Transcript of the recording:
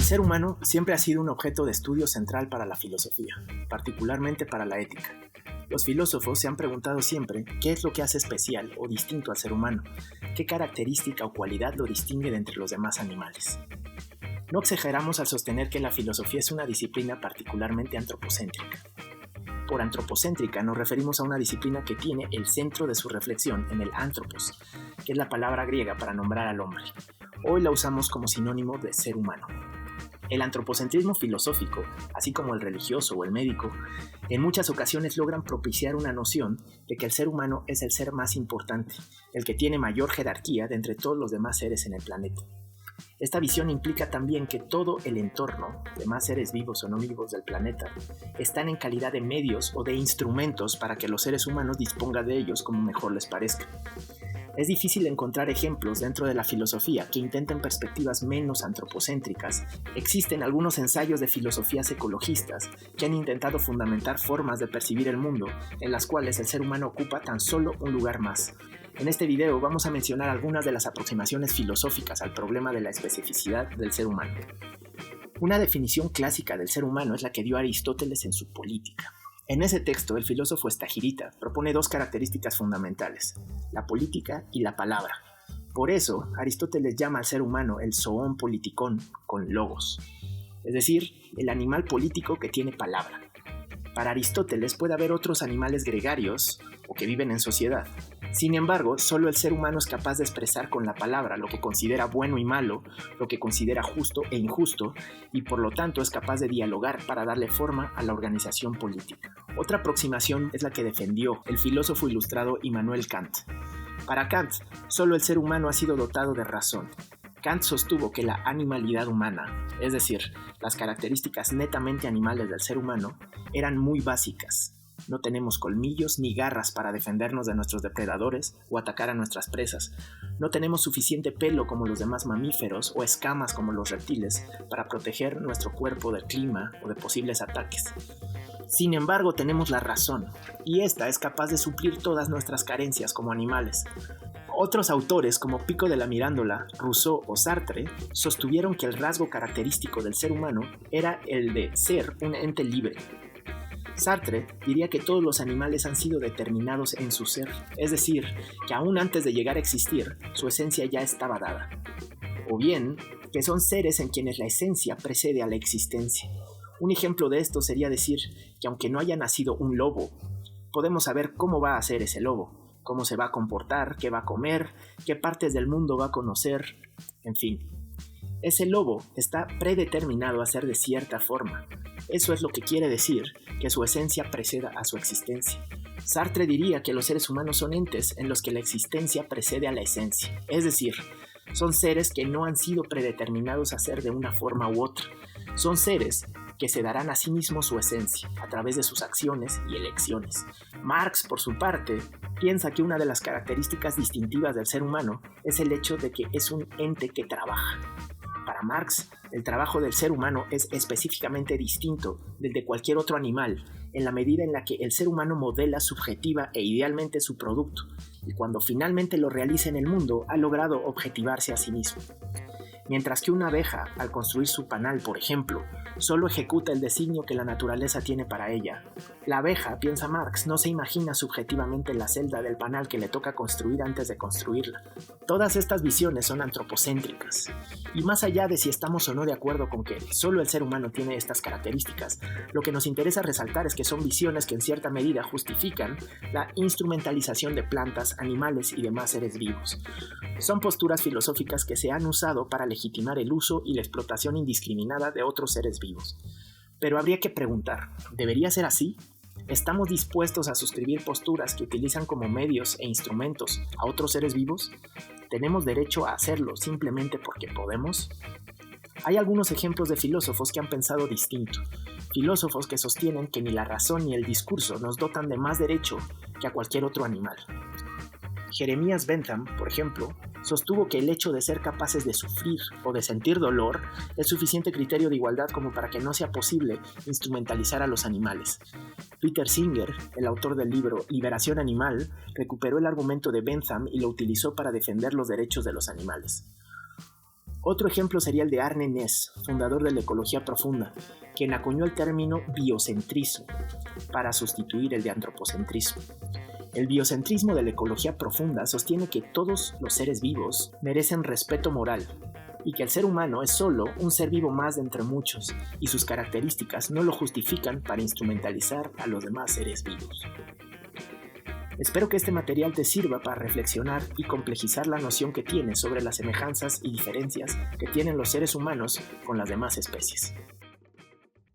ser humano siempre ha sido un objeto de estudio central para la filosofía, particularmente para la ética. Los filósofos se han preguntado siempre qué es lo que hace especial o distinto al ser humano, qué característica o cualidad lo distingue de entre los demás animales. No exageramos al sostener que la filosofía es una disciplina particularmente antropocéntrica. Por antropocéntrica nos referimos a una disciplina que tiene el centro de su reflexión en el anthropos, que es la palabra griega para nombrar al hombre. Hoy la usamos como sinónimo de ser humano. El antropocentrismo filosófico, así como el religioso o el médico, en muchas ocasiones logran propiciar una noción de que el ser humano es el ser más importante, el que tiene mayor jerarquía de entre todos los demás seres en el planeta. Esta visión implica también que todo el entorno, demás seres vivos o no vivos del planeta, están en calidad de medios o de instrumentos para que los seres humanos dispongan de ellos como mejor les parezca. Es difícil encontrar ejemplos dentro de la filosofía que intenten perspectivas menos antropocéntricas. Existen algunos ensayos de filosofías ecologistas que han intentado fundamentar formas de percibir el mundo en las cuales el ser humano ocupa tan solo un lugar más. En este video vamos a mencionar algunas de las aproximaciones filosóficas al problema de la especificidad del ser humano. Una definición clásica del ser humano es la que dio Aristóteles en su Política. En ese texto, el filósofo estagirita propone dos características fundamentales, la política y la palabra. Por eso, Aristóteles llama al ser humano el zoon politikon con logos, es decir, el animal político que tiene palabra. Para Aristóteles puede haber otros animales gregarios o que viven en sociedad. Sin embargo, solo el ser humano es capaz de expresar con la palabra lo que considera bueno y malo, lo que considera justo e injusto, y por lo tanto es capaz de dialogar para darle forma a la organización política. Otra aproximación es la que defendió el filósofo ilustrado Immanuel Kant. Para Kant, solo el ser humano ha sido dotado de razón. Kant sostuvo que la animalidad humana, es decir, las características netamente animales del ser humano, eran muy básicas. No tenemos colmillos ni garras para defendernos de nuestros depredadores o atacar a nuestras presas. No tenemos suficiente pelo como los demás mamíferos o escamas como los reptiles para proteger nuestro cuerpo del clima o de posibles ataques. Sin embargo, tenemos la razón, y esta es capaz de suplir todas nuestras carencias como animales. Otros autores como Pico de la Mirandola, Rousseau o Sartre sostuvieron que el rasgo característico del ser humano era el de ser un ente libre. Sartre diría que todos los animales han sido determinados en su ser, es decir, que aún antes de llegar a existir, su esencia ya estaba dada. O bien, que son seres en quienes la esencia precede a la existencia. Un ejemplo de esto sería decir que aunque no haya nacido un lobo, podemos saber cómo va a ser ese lobo, cómo se va a comportar, qué va a comer, qué partes del mundo va a conocer, en fin. Ese lobo está predeterminado a ser de cierta forma. Eso es lo que quiere decir que su esencia preceda a su existencia. Sartre diría que los seres humanos son entes en los que la existencia precede a la esencia, es decir, son seres que no han sido predeterminados a ser de una forma u otra. Son seres que se darán a sí mismos su esencia a través de sus acciones y elecciones. Marx, por su parte, piensa que una de las características distintivas del ser humano es el hecho de que es un ente que trabaja. Para Marx, el trabajo del ser humano es específicamente distinto del de cualquier otro animal, en la medida en la que el ser humano modela subjetiva e idealmente su producto, y cuando finalmente lo realiza en el mundo, ha logrado objetivarse a sí mismo. Mientras que una abeja, al construir su panal, por ejemplo, solo ejecuta el designio que la naturaleza tiene para ella. La abeja, piensa Marx, no se imagina subjetivamente la celda del panal que le toca construir antes de construirla. Todas estas visiones son antropocéntricas. Y más allá de si estamos o no de acuerdo con que solo el ser humano tiene estas características, lo que nos interesa resaltar es que son visiones que en cierta medida justifican la instrumentalización de plantas, animales y demás seres vivos. Son posturas filosóficas que se han usado para legitimar el uso y la explotación indiscriminada de otros seres vivos. Pero habría que preguntar, ¿debería ser así? ¿Estamos dispuestos a suscribir posturas que utilizan como medios e instrumentos a otros seres vivos? ¿Tenemos derecho a hacerlo simplemente porque podemos? Hay algunos ejemplos de filósofos que han pensado distinto, filósofos que sostienen que ni la razón ni el discurso nos dotan de más derecho que a cualquier otro animal. Jeremías Bentham, por ejemplo, sostuvo que el hecho de ser capaces de sufrir o de sentir dolor es suficiente criterio de igualdad como para que no sea posible instrumentalizar a los animales. Peter Singer, el autor del libro Liberación Animal, recuperó el argumento de Bentham y lo utilizó para defender los derechos de los animales. Otro ejemplo sería el de Arne Naess, fundador de la ecología profunda, quien acuñó el término biocentrismo para sustituir el de antropocentrismo. El biocentrismo de la ecología profunda sostiene que todos los seres vivos merecen respeto moral y que el ser humano es solo un ser vivo más de entre muchos y sus características no lo justifican para instrumentalizar a los demás seres vivos. Espero que este material te sirva para reflexionar y complejizar la noción que tienes sobre las semejanzas y diferencias que tienen los seres humanos con las demás especies.